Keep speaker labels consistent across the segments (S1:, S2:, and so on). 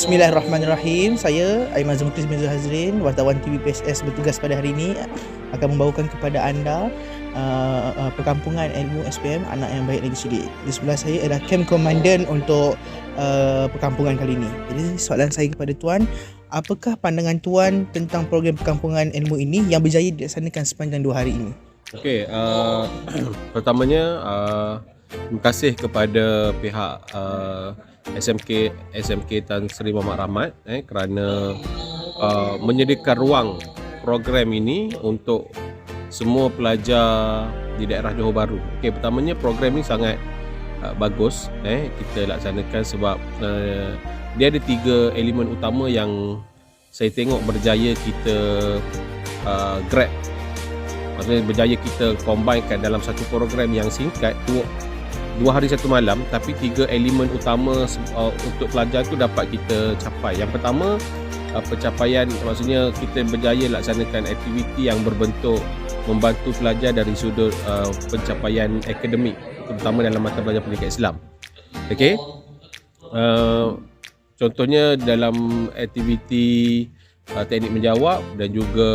S1: Bismillahirrahmanirrahim. Saya Aiman Zamukris bin Hazrin, wartawan TV PSS bertugas pada hari ini akan membawakan kepada anda perkampungan ilmu SPM Anak Yang Baik Negeri Sidik. Di sebelah saya adalah Camp Komandan untuk perkampungan kali ini. Jadi soalan saya kepada tuan, apakah pandangan tuan tentang program perkampungan ilmu ini yang berjaya dilaksanakan sepanjang 2 hari ini?
S2: Okey, pertamanya terima kasih kepada pihak SMK Tan Sri Muhammad Rahmat kerana menyediakan ruang program ini untuk semua pelajar di daerah Johor Bahru. Okey, pertamanya program ini sangat bagus kita laksanakan sebab dia ada 3 elemen utama yang saya tengok berjaya kita grab. Maksudnya berjaya kita combinekan dalam satu program yang singkat 2 hari 1 malam, tapi 3 elemen utama untuk pelajar tu dapat kita capai. Yang pertama, pencapaian, maksudnya kita berjaya laksanakan aktiviti yang berbentuk membantu pelajar dari sudut pencapaian akademik, terutama dalam mata pelajaran pendidikan Islam. Okey, contohnya dalam aktiviti teknik menjawab dan juga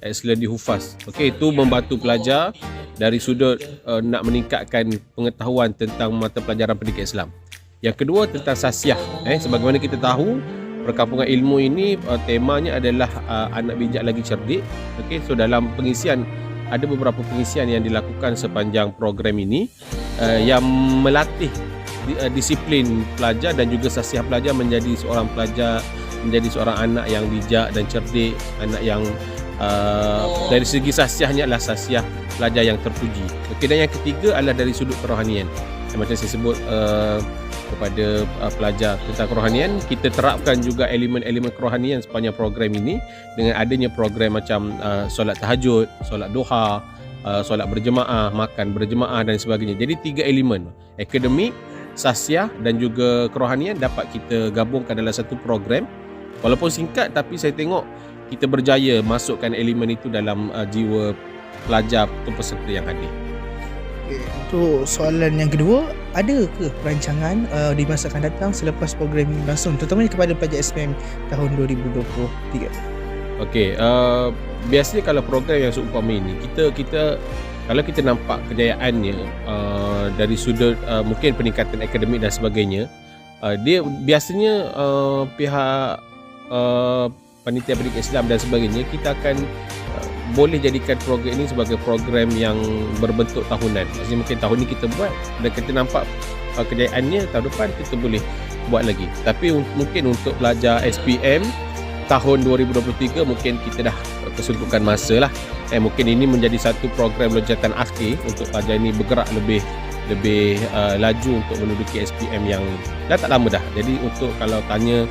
S2: excellent di hufaz. Okey, itu membantu pelajar dari sudut nak meningkatkan pengetahuan tentang mata pelajaran pendidikan Islam. Yang kedua tentang sasiah. Sebagaimana kita tahu, perkampungan ilmu ini temanya adalah anak bijak lagi cerdik. Okey, so dalam pengisian ada beberapa pengisian yang dilakukan sepanjang program ini yang melatih disiplin pelajar dan juga sasiah pelajar menjadi seorang pelajar, menjadi seorang anak yang bijak dan cerdik, anak yang dari segi sasiahnya adalah sasiah pelajar yang terpuji. Okey, dan yang ketiga adalah dari sudut kerohanian. Macam saya sebut kepada pelajar tentang kerohanian, kita terapkan juga elemen-elemen kerohanian sepanjang program ini dengan adanya program macam solat tahajud, solat duha, solat berjemaah, makan berjemaah dan sebagainya. Jadi 3 elemen, akademik, sasiah dan juga kerohanian dapat kita gabungkan dalam satu program. Walaupun singkat, tapi saya tengok kita berjaya masukkan elemen itu dalam jiwa pelajar atau peserta yang hadir.
S1: Okay. Untuk soalan yang kedua, ada ke perancangan di masa akan datang selepas program ini berlangsung, terutamanya kepada pelajar SPM tahun 2023?
S2: Okey, biasanya kalau program yang seumpama ini, kita kalau kita nampak kejayaannya dari sudut mungkin peningkatan akademik dan sebagainya, dia biasanya pihak panitia pendidikan Islam dan sebagainya, kita akan boleh jadikan program ini sebagai program yang berbentuk tahunan. Maksudnya mungkin tahun ini kita buat dan kita nampak kejayaannya, tahun depan kita boleh buat lagi. Tapi mungkin untuk pelajar SPM tahun 2023 mungkin kita dah kesuntukan masa lah. Mungkin ini menjadi satu program loncatan akhir untuk pelajar ini bergerak lebih laju untuk menduduki SPM yang dah tak lama dah. Jadi untuk kalau tanya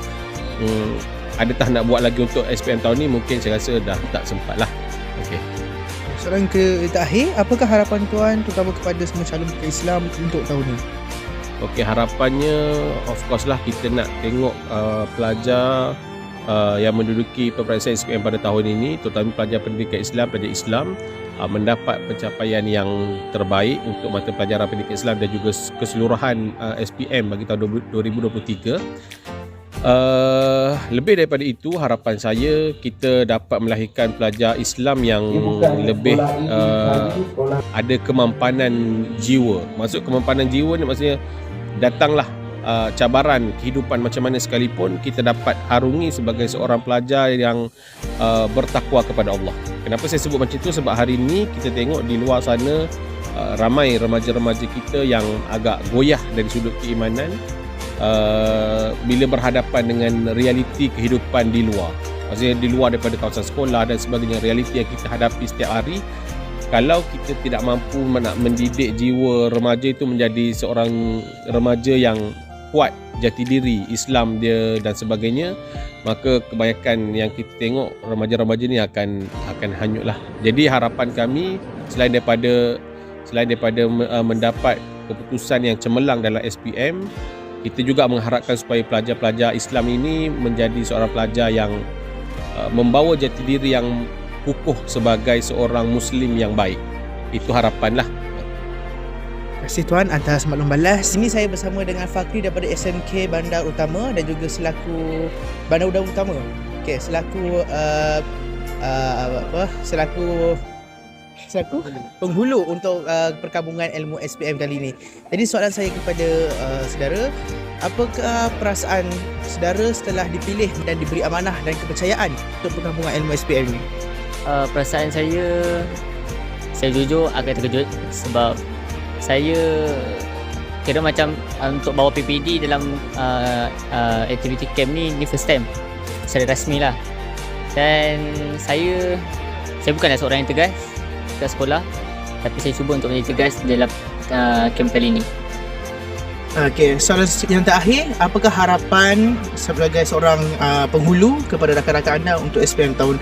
S2: adakah nak buat lagi untuk SPM tahun ni, mungkin saya rasa dah tak sempat lah. Okey.
S1: Soalan terakhir, apakah harapan tuan terutama kepada semua calon pendidik Islam untuk tahun ini?
S2: Okey, harapannya of course lah kita nak tengok pelajar yang menduduki peperiksaan SPM pada tahun ini, terutama pelajar pendidikan Islam, pelajar Islam mendapat pencapaian yang terbaik untuk mata pelajaran pendidikan Islam dan juga keseluruhan SPM bagi tahun 2023. Lebih daripada itu, harapan saya kita dapat melahirkan pelajar Islam yang lebih ada kemampanan jiwa. Maksud kemampanan jiwa ni maksudnya datanglah cabaran kehidupan macam mana sekalipun, kita dapat harungi sebagai seorang pelajar yang bertakwa kepada Allah. Kenapa saya sebut macam itu? Sebab hari ini kita tengok di luar sana ramai remaja-remaja kita yang agak goyah dari sudut keimanan bila berhadapan dengan realiti kehidupan di luar. Maksudnya di luar daripada kawasan sekolah dan sebagainya, realiti yang kita hadapi setiap hari. Kalau kita tidak mampu nak mendidik jiwa remaja itu menjadi seorang remaja yang kuat jati diri Islam dia dan sebagainya, maka kebanyakan yang kita tengok remaja-remaja ni akan hanyutlah. Jadi harapan kami selain daripada mendapat keputusan yang cemerlang dalam SPM, kita juga mengharapkan supaya pelajar-pelajar Islam ini menjadi seorang pelajar yang membawa jati diri yang kukuh sebagai seorang Muslim yang baik. Itu harapanlah.
S1: kasih Tuan atas maklum balas. Sini saya bersama dengan Fakri daripada SMK Bandar Utama dan juga selaku Bandar Utama. Okey, selaku selaku penghulu untuk perkabungan ilmu SPM kali ini. Jadi soalan saya kepada saudara, apakah perasaan saudara setelah dipilih dan diberi amanah dan kepercayaan untuk perkabungan ilmu SPM ini?
S3: Perasaan saya jujur agak terkejut sebab saya kira macam untuk bawa PPD dalam activity camp ni first time secara rasmi lah. Dan saya bukanlah seorang yang tegas kat sekolah, tapi saya cuba untuk menjadi tegas dalam camp kali ni.
S1: Okey, soalan yang terakhir, apakah harapan sebagai seorang penghulu kepada rakan-rakan anda untuk SPM tahun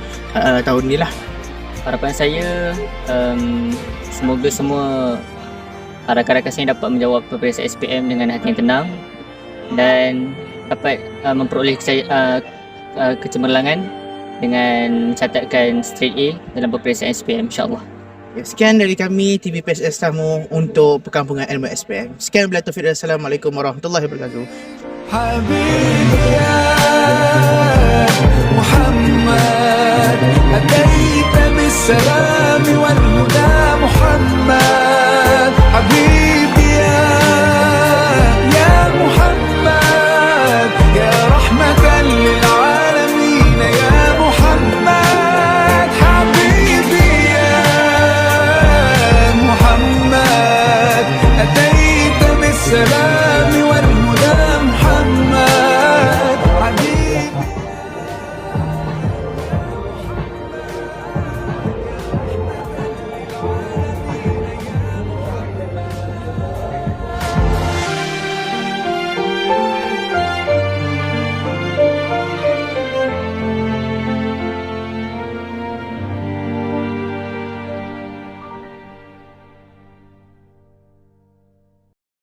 S1: ni lah?
S3: Harapan saya semoga semua rakan-rakan saya dapat menjawab peperiksaan SPM dengan hati yang tenang dan dapat memperoleh kecemerlangan dengan mencatatkan straight A dalam peperiksaan SPM, insyaAllah.
S1: Sekian dari kami TV PSS Tamu untuk perkampungan ilmu SPM. Sekian, bila taufiq dan assalamualaikum warahmatullahi wabarakatuh.
S4: حبيبي يا محمد أتيت بالسلام والهدى محمد